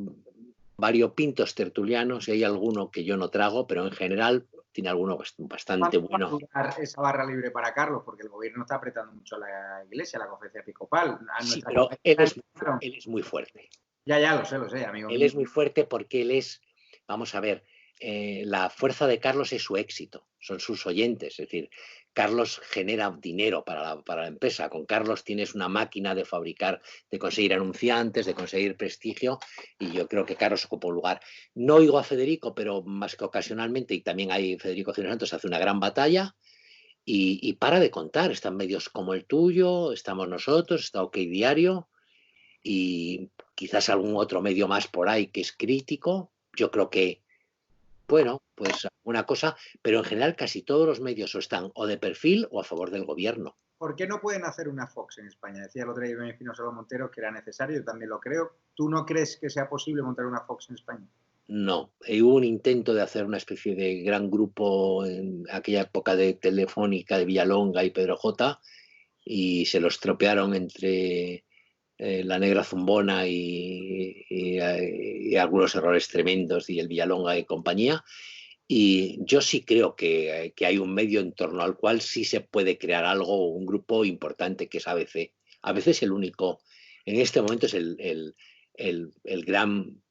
variopintos tertulianos, y hay alguno que yo no trago, pero en general tiene alguno bastante ¿Cuánto va a bueno. durar esa barra libre para Carlos? Porque el gobierno está apretando mucho a la iglesia, a la conferencia episcopal. A Sí, nuestra pero él conferencia, es muy fuerte. ya lo sé, amigo Él mío. es muy fuerte porque él es, vamos a ver, la fuerza de Carlos es su éxito, son sus oyentes. Es decir, Carlos genera dinero para la empresa. Con Carlos tienes una máquina de fabricar, de conseguir anunciantes, de conseguir prestigio, y yo creo que Carlos ocupa un lugar. No oigo a Federico, pero más que ocasionalmente, y también hay Federico Gil Santos, hace una gran batalla. Y para de contar, están medios como el tuyo, estamos nosotros, está OK Diario, y quizás algún otro medio más por ahí que es crítico. Yo creo que, bueno, pues alguna cosa, pero en general casi todos los medios o están o de perfil o a favor del gobierno. ¿Por qué no pueden hacer una Fox en España? Decía el otro día Iván Espinosa Montero que era necesario, yo también lo creo. ¿Tú no crees que sea posible montar una Fox en España? No, hubo un intento de hacer una especie de gran grupo en aquella época de Telefónica, de Villalonga y Pedro J, y se lo estropearon entre la Negra Zumbona y algunos errores tremendos y el Villalonga y compañía. Y yo sí creo que hay un medio en torno al cual sí se puede crear algo, un grupo importante que es ABC. ABC es el único, en este momento es el gran,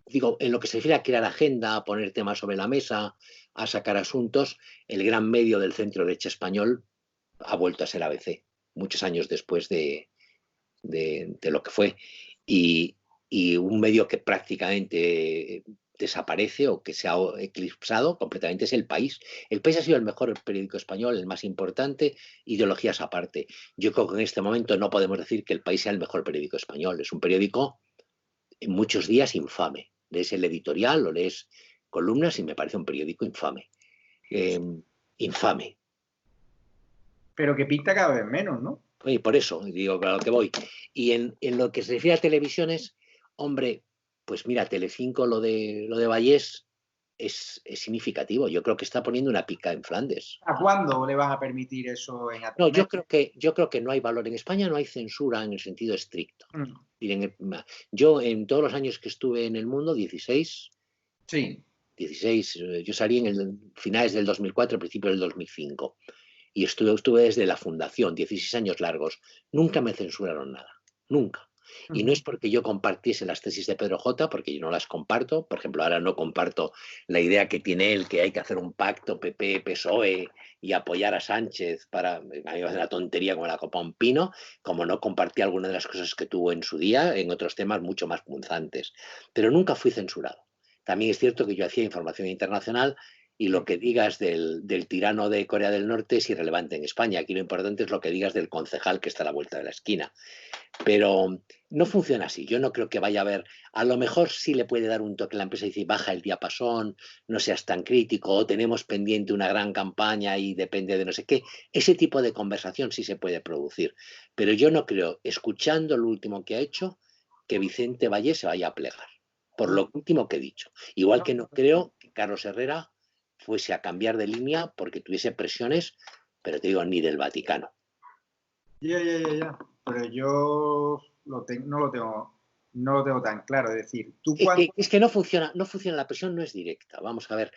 digo, en lo que se refiere a crear agenda, a poner temas sobre la mesa, a sacar asuntos, el gran medio del centro derecha español ha vuelto a ser ABC, muchos años después de lo que fue. Y un medio que prácticamente desaparece o que se ha eclipsado completamente es El País. El País ha sido el mejor periódico español, el más importante, ideologías aparte. Yo creo que en este momento no podemos decir que El País sea el mejor periódico español. Es un periódico en muchos días infame. Lees el editorial o lees columnas y me parece un periódico infame. Infame. Pero que pinta cada vez menos, ¿no? Y por eso, digo, a lo que voy. Y en lo que se refiere a televisiones, hombre, pues mira, Telecinco, lo de Vallés es significativo. Yo creo que está poniendo una pica en Flandes. ¿A cuándo le van a permitir eso en No, Atresmedia? yo creo que no hay valor. En España no hay censura en el sentido estricto. Yo en todos los años que estuve en el mundo, 16, Sí. 16, yo salí en finales del 2004, principios del 2005. Y estuve desde la fundación, 16 años largos. Nunca me censuraron nada, nunca. Y no es porque yo compartiese las tesis de Pedro J, porque yo no las comparto. Por ejemplo, ahora no comparto la idea que tiene él, que hay que hacer un pacto PP-PSOE y apoyar a Sánchez para... A mí me parece una tontería como la copa un pino, como no compartí alguna de las cosas que tuvo en su día, en otros temas mucho más punzantes. Pero nunca fui censurado. También es cierto que yo hacía información internacional y lo que digas del tirano de Corea del Norte es irrelevante en España. Aquí lo importante es lo que digas del concejal que está a la vuelta de la esquina. Pero no funciona así. Yo no creo que vaya a haber... A lo mejor sí le puede dar un toque a la empresa y decir, baja el diapasón, no seas tan crítico, o tenemos pendiente una gran campaña y depende de no sé qué. Ese tipo de conversación sí se puede producir. Pero yo no creo, escuchando lo último que ha hecho, que Vicente Valle se vaya a plegar. Por lo último que he dicho. Igual que no creo que Carlos Herrera fuese a cambiar de línea porque tuviese presiones, pero te digo, ni del Vaticano. Ya. Pero yo no lo tengo tan claro. Es decir, tú cuando... Es que no funciona, la presión no es directa. Vamos a ver,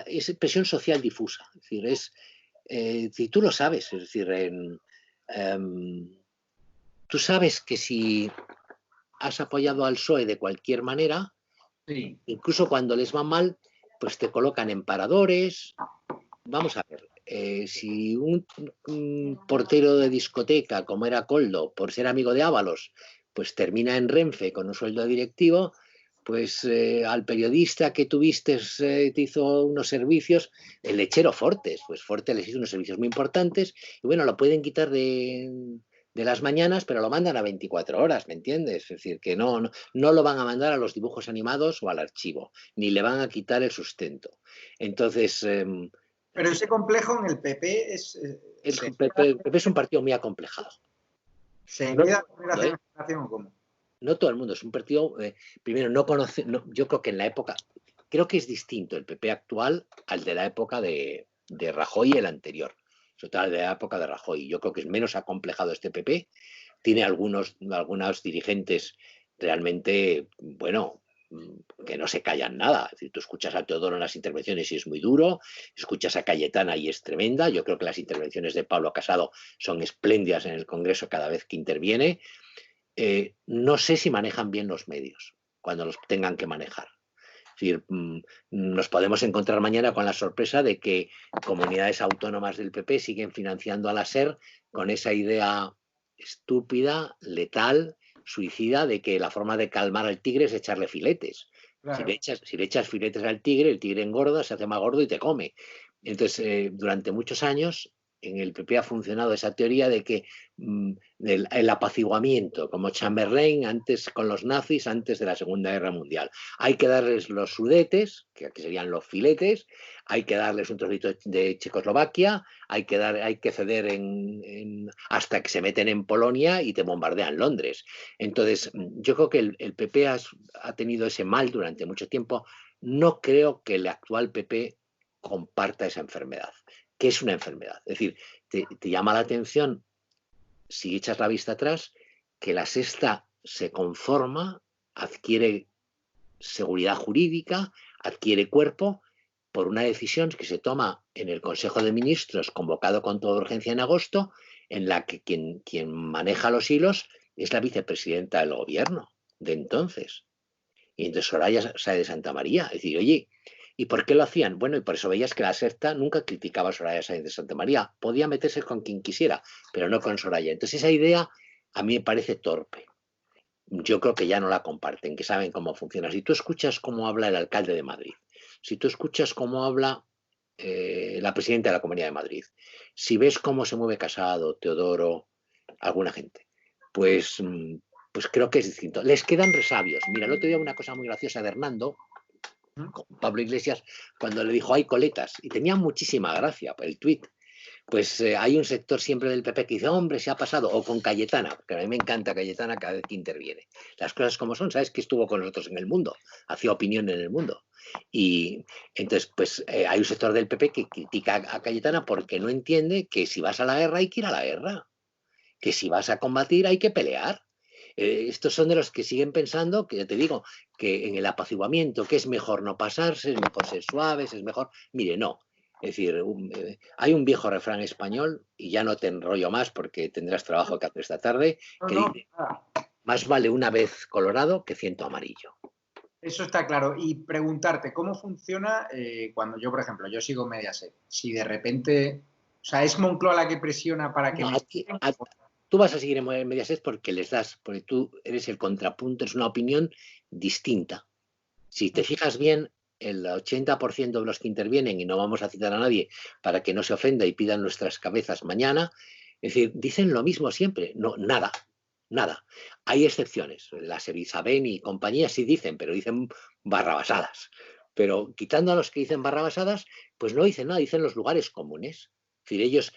es presión social difusa. Es decir, si tú lo sabes, es decir, tú sabes que si has apoyado al PSOE de cualquier manera, sí. Incluso cuando les va mal, pues te colocan en paradores. Vamos a ver, si un portero de discoteca, como era Coldo, por ser amigo de Ábalos, pues termina en Renfe con un sueldo directivo, pues al periodista que tuviste te hizo unos servicios, el lechero Fortes, pues Fortes les hizo unos servicios muy importantes, y bueno, lo pueden quitar de las mañanas, pero lo mandan a 24 horas, ¿me entiendes? Es decir, que no lo van a mandar a los dibujos animados o al archivo, ni le van a quitar el sustento. Entonces... Pero ese complejo en el PP es... el PP es un partido muy acomplejado. ¿Se No queda todo el mundo, generación en generación o cómo? No todo el mundo. Es un partido, primero, no conoce... yo creo que en la época... Creo que es distinto el PP actual al de la época de Rajoy y el anterior. Sobre todo el de la época de Rajoy. Yo creo que es menos acomplejado este PP. Tiene algunos dirigentes realmente, bueno, que no se callan nada. Es decir, tú escuchas a Teodoro en las intervenciones y es muy duro, escuchas a Cayetana y es tremenda. Yo creo que las intervenciones de Pablo Casado son espléndidas en el Congreso cada vez que interviene. No sé si manejan bien los medios cuando los tengan que manejar. Es decir, nos podemos encontrar mañana con la sorpresa de que comunidades autónomas del PP siguen financiando a la SER con esa idea estúpida, letal, suicida, de que la forma de calmar al tigre es echarle filetes. Claro. Si le echas filetes al tigre, el tigre engorda, se hace más gordo y te come. Entonces, durante muchos años en el PP ha funcionado esa teoría de que el apaciguamiento, como Chamberlain antes con los nazis antes de la Segunda Guerra Mundial. Hay que darles los sudetes, que aquí serían los filetes, hay que darles un trocito de Checoslovaquia, hay que ceder hasta que se meten en Polonia y te bombardean Londres. Entonces, yo creo que el PP ha tenido ese mal durante mucho tiempo. No creo que el actual PP comparta esa enfermedad. ¿Qué es una enfermedad? Es decir, te llama la atención, si echas la vista atrás, que la Sexta se conforma, adquiere seguridad jurídica, adquiere cuerpo por una decisión que se toma en el Consejo de Ministros, convocado con toda urgencia en agosto, en la que quien maneja los hilos es la vicepresidenta del gobierno de entonces. Y entonces Soraya Sáez de Santamaría. Es decir, oye, ¿Y por qué lo hacían? Bueno, y por eso veías que la secta nunca criticaba a Soraya Sáenz de Santa María. Podía meterse con quien quisiera, pero no con Soraya. Entonces esa idea a mí me parece torpe. Yo creo que ya no la comparten, que saben cómo funciona. Si tú escuchas cómo habla el alcalde de Madrid, si tú escuchas cómo habla la presidenta de la Comunidad de Madrid, si ves cómo se mueve Casado, Teodoro, alguna gente, pues, pues creo que es distinto. Les quedan resabios. Mira, el otro día una cosa muy graciosa de Hernando, con Pablo Iglesias, cuando le dijo hay coletas, y tenía muchísima gracia el tuit. Pues hay un sector siempre del PP que dice, hombre, se ha pasado, o con Cayetana, porque a mí me encanta Cayetana cada vez que interviene. Las cosas como son, ¿sabes? Que estuvo con nosotros en el mundo, hacía opinión en el mundo. Y entonces, pues hay un sector del PP que critica a Cayetana porque no entiende que si vas a la guerra hay que ir a la guerra, que si vas a combatir hay que pelear. Estos son de los que siguen pensando, que ya te digo, que en el apaciguamiento, que es mejor no pasarse, es mejor ser suaves, es mejor... Mire, no. Es decir, hay un viejo refrán español, y ya no te enrollo más porque tendrás trabajo que hacer esta tarde, No, que no, dice, más vale una vez colorado que ciento amarillo. eso está claro. Y preguntarte, ¿cómo funciona cuando yo, por ejemplo, yo sigo Mediaset? Si de repente, o sea, ¿es Moncloa la que presiona para que No, me siguen? tú vas a seguir en Mediaset porque les das, porque tú eres el contrapunto, es una opinión distinta. Si te fijas bien, el 80% de los que intervienen, y no vamos a citar a nadie para que no se ofenda y pidan nuestras cabezas mañana, es decir, dicen lo mismo siempre, no, nada, nada. Hay excepciones, las Elisabén y compañía sí dicen, pero dicen barrabasadas. Pero quitando a los que dicen barrabasadas, pues no dicen nada, dicen los lugares comunes. Es decir, ellos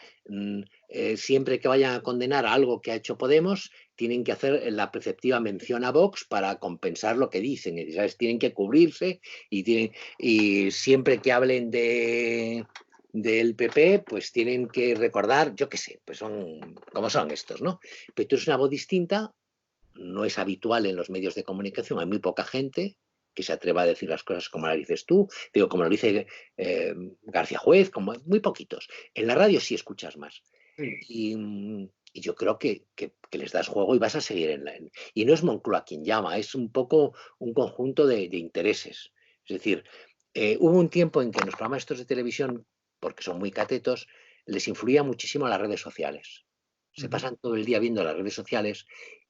siempre que vayan a condenar algo que ha hecho Podemos, tienen que hacer la preceptiva mención a Vox para compensar lo que dicen. ¿Sabes? Tienen que cubrirse y siempre que hablen del PP, pues tienen que recordar, yo qué sé, pues son como son estos, ¿no? Pero esto es una voz distinta, no es habitual en los medios de comunicación, hay muy poca gente que se atreva a decir las cosas como las dices tú, digo, como lo dice García Juez, como muy poquitos. En la radio sí escuchas más. Sí. Y yo creo que les das juego y vas a seguir y no es Moncloa quien llama, es un poco un conjunto de intereses. Es decir, hubo un tiempo en que en los programas estos de televisión, porque son muy catetos, les influía muchísimo las redes sociales. Se pasan todo el día viendo las redes sociales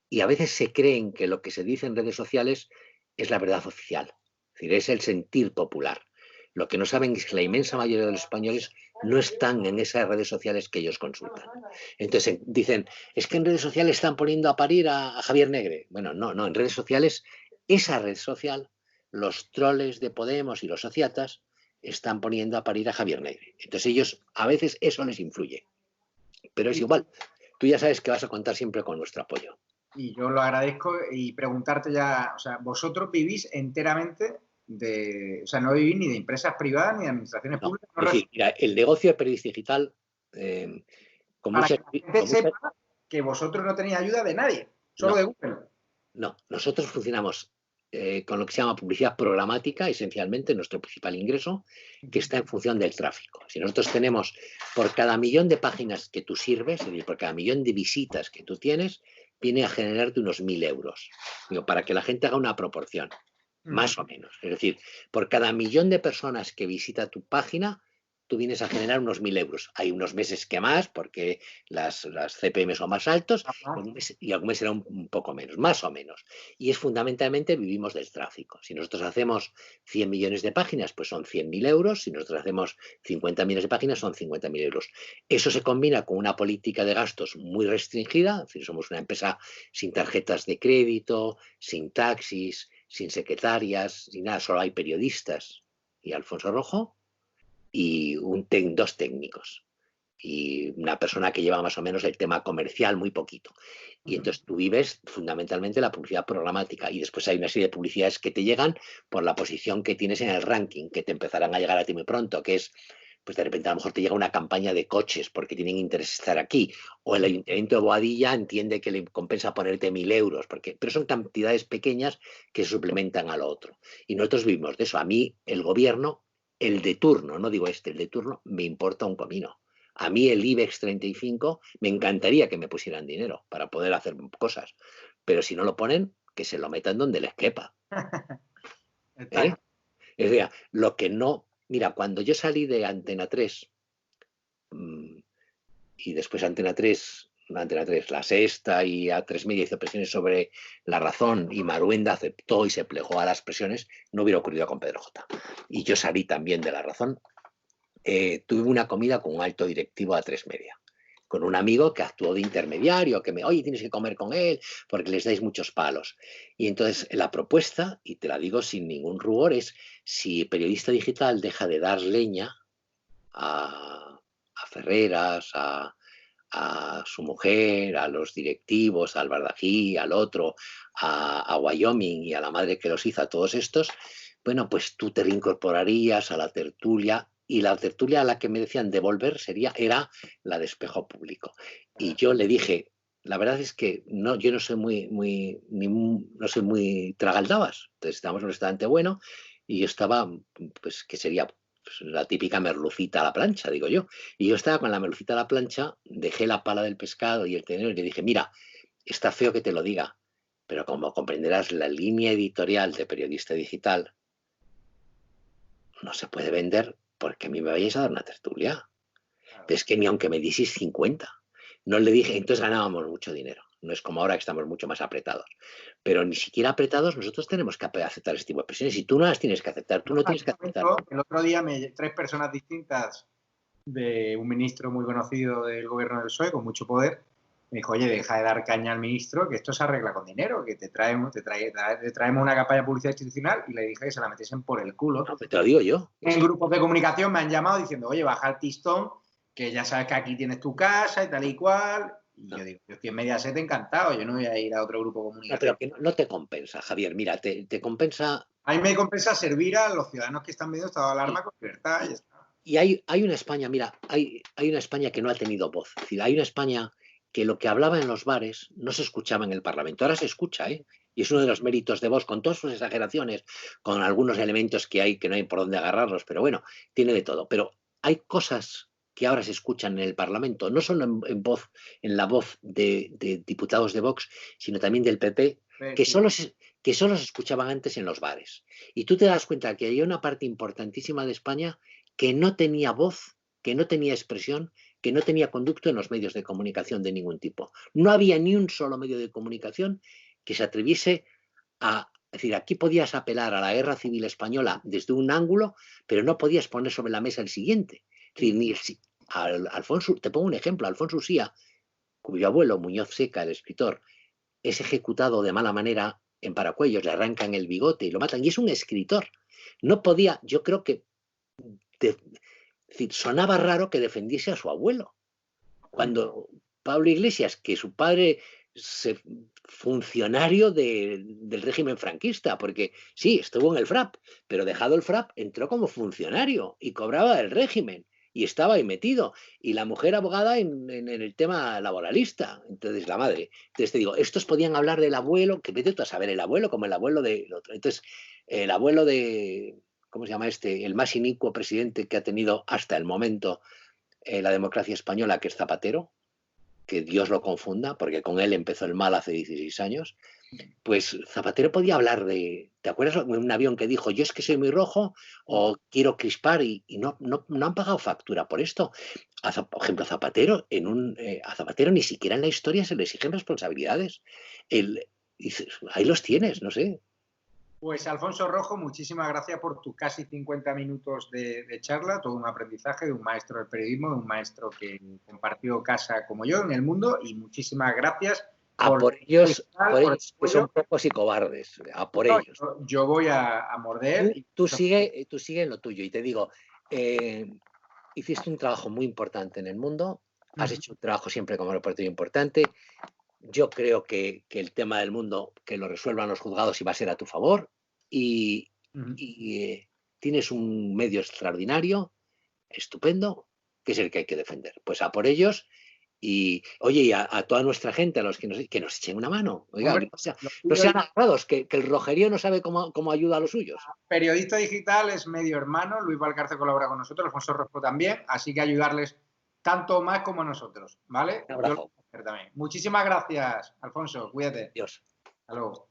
y a veces se creen que lo que se dice en redes sociales es la verdad oficial. Es decir, es el sentir popular. Lo que no saben es que la inmensa mayoría de los españoles no están en esas redes sociales que ellos consultan. Entonces dicen, es que en redes sociales están poniendo a parir a Javier Negre. Bueno, no, en redes sociales, esa red social, los troles de Podemos y los sociatas están poniendo a parir a Javier Negre. Entonces ellos, a veces eso les influye. Pero es igual, tú ya sabes que vas a contar siempre con nuestro apoyo. Y yo lo agradezco y preguntarte ya, o sea, vosotros vivís enteramente de, o sea, no vivís ni de empresas privadas ni de administraciones No, públicas. es decir, mira, el negocio de periodista digital, con Para mucha... que la gente sepa que vosotros no tenéis ayuda de nadie, solo No, de Google. no, nosotros funcionamos con lo que se llama publicidad programática, esencialmente nuestro principal ingreso, que está en función del tráfico. Si nosotros tenemos por cada millón de páginas que tú sirves, es decir, por cada millón de visitas que tú tienes, viene a generarte unos 1.000 euros. Digo, para que la gente haga una proporción, más o menos. Es decir, por cada millón de personas que visita tu página, tú vienes a generar unos 1.000 euros. Hay unos meses que más, porque las CPM son más altos, y algún mes será un poco menos, más o menos. Y es fundamentalmente vivimos del tráfico. Si nosotros hacemos 100 millones de páginas, pues son 100.000 euros. Si nosotros hacemos 50 millones de páginas, son 50.000 euros. Eso se combina con una política de gastos muy restringida. Es decir, somos una empresa sin tarjetas de crédito, sin taxis, sin secretarias, sin nada. Solo hay periodistas y Alfonso Rojo y dos técnicos y una persona que lleva más o menos el tema comercial muy poquito. Y entonces tú vives fundamentalmente la publicidad programática y después hay una serie de publicidades que te llegan por la posición que tienes en el ranking, que te empezarán a llegar a ti muy pronto, que es, pues de repente a lo mejor te llega una campaña de coches porque tienen interés en estar aquí, o el Ayuntamiento de Boadilla entiende que le compensa ponerte 1.000 euros, pero son cantidades pequeñas que se suplementan a lo otro. Y nosotros vivimos de eso. A mí el gobierno, el de turno, no digo el de turno, me importa un comino. A mí el IBEX 35 me encantaría que me pusieran dinero para poder hacer cosas, pero si no lo ponen, que se lo metan donde les quepa. ¿Eh? Es decir, lo que no... Mira, cuando yo salí de Antena 3 y después Antena 3, La Sexta y A3 Media hizo presiones sobre La Razón y Maruenda aceptó y se plegó a las presiones, no hubiera ocurrido con Pedro J. Y yo salí también de La Razón. Tuve una comida con un alto directivo de A3 Media, con un amigo que actuó de intermediario, que oye, tienes que comer con él porque les dais muchos palos. Y entonces la propuesta, y te la digo sin ningún rubor, es si Periodista Digital deja de dar leña a Ferreras, a su mujer, a los directivos, al Bardají, al otro, a Wyoming y a la madre que los hizo, a todos estos, bueno, pues tú te reincorporarías a la tertulia, y la tertulia a la que me decían de volver era la de Espejo Público. Y yo le dije, la verdad es que no, yo no soy no soy muy tragaldabas, entonces estábamos en un restaurante bueno y yo estaba, pues, que sería pues, la típica merlucita a la plancha, digo yo. Y yo estaba con la merlucita a la plancha, dejé la pala del pescado y el tenedor y le dije, mira, está feo que te lo diga, pero como comprenderás, la línea editorial de Periodista Digital no se puede vender porque a mí me vayáis a dar una tertulia. Pero es que ni aunque me dieseis 50. No le dije, entonces ganábamos mucho dinero. No es como ahora que estamos mucho más apretados. Pero ni siquiera apretados nosotros tenemos que aceptar este tipo de presiones. Y tú no las tienes que aceptar, tú no tienes que aceptar. El otro día tres personas distintas de un ministro muy conocido del gobierno del PSOE, con mucho poder, me dijo, oye, deja de dar caña al ministro, que esto se arregla con dinero, que te traemos una campaña de publicidad institucional, y le dije que se la metiesen por el culo. No, te lo digo yo. En grupos de comunicación me han llamado diciendo, oye, baja el pistón, que ya sabes que aquí tienes tu casa y tal y cual. Y yo digo, yo estoy en Mediaset encantado, yo no voy a ir a otro grupo de comunicación. No, pero que no te compensa, Javier. Mira, te compensa... A mí me compensa servir a los ciudadanos que están viendo estado de alarma con libertad. Y está. Y hay una España, mira, hay una España que no ha tenido voz. Es decir, hay una España que lo que hablaba en los bares no se escuchaba en el Parlamento. Ahora se escucha, ¿eh? Y es uno de los méritos de Vox, con todas sus exageraciones, con algunos elementos que hay que no hay por dónde agarrarlos, pero bueno, tiene de todo. Pero hay cosas que ahora se escuchan en el Parlamento, no solo en la voz de diputados de Vox, sino también del PP, que solo se escuchaban antes en los bares. Y tú te das cuenta que hay una parte importantísima de España que no tenía voz, que no tenía expresión, que no tenía conducto en los medios de comunicación de ningún tipo. No había ni un solo medio de comunicación que se atreviese a... Es decir, aquí podías apelar a la guerra civil española desde un ángulo, pero no podías poner sobre la mesa el siguiente. Es decir, Alfonso, te pongo un ejemplo, Alfonso Usía, cuyo abuelo, Muñoz Seca, el escritor, es ejecutado de mala manera en Paracuellos, le arrancan el bigote y lo matan, y es un escritor. No podía, yo creo que es decir, sonaba raro que defendiese a su abuelo. Cuando Pablo Iglesias, que su padre funcionario del régimen franquista, porque sí, estuvo en el FRAP, pero dejado el FRAP, entró como funcionario y cobraba del régimen y estaba ahí metido. Y la mujer abogada en el tema laboralista, entonces la madre. Entonces te digo, estos podían hablar del abuelo, que vete tú a saber el abuelo como el abuelo del otro. Entonces, el abuelo de... ¿Cómo se llama este? El más inicuo presidente que ha tenido hasta el momento la democracia española, que es Zapatero, que Dios lo confunda, porque con él empezó el mal hace 16 años, pues Zapatero podía hablar de... ¿Te acuerdas de un avión que dijo, yo es que soy muy rojo o quiero crispar y no han pagado factura por esto? Por ejemplo, a Zapatero ni siquiera en la historia se le exigen responsabilidades. Ahí los tienes, no sé. Pues Alfonso Rojo, muchísimas gracias por tus casi 50 minutos de charla, todo un aprendizaje de un maestro del periodismo, de un maestro que compartió casa como yo en el mundo, y muchísimas gracias. Por ellos que son pocos y cobardes, a por ellos. Yo voy a morder. Tú sigue en lo tuyo y te digo, hiciste un trabajo muy importante en el mundo, has hecho un trabajo siempre como reportero importante. Yo creo que el tema del mundo, que lo resuelvan los juzgados y va a ser a tu favor. Y tienes un medio extraordinario, estupendo, que es el que hay que defender. Pues a por ellos. Y, oye, y a toda nuestra gente, a los que nos echen una mano. Oiga, hombre, no sean agarrados, que el rojerío no sabe cómo ayuda a los suyos. Periodista Digital es medio hermano, Luis Valcarce colabora con nosotros, Alfonso Rojo también, así que ayudarles tanto más como a nosotros, ¿vale? Un abrazo. Yo también. Muchísimas gracias, Alfonso, cuídate. Dios. Hasta luego.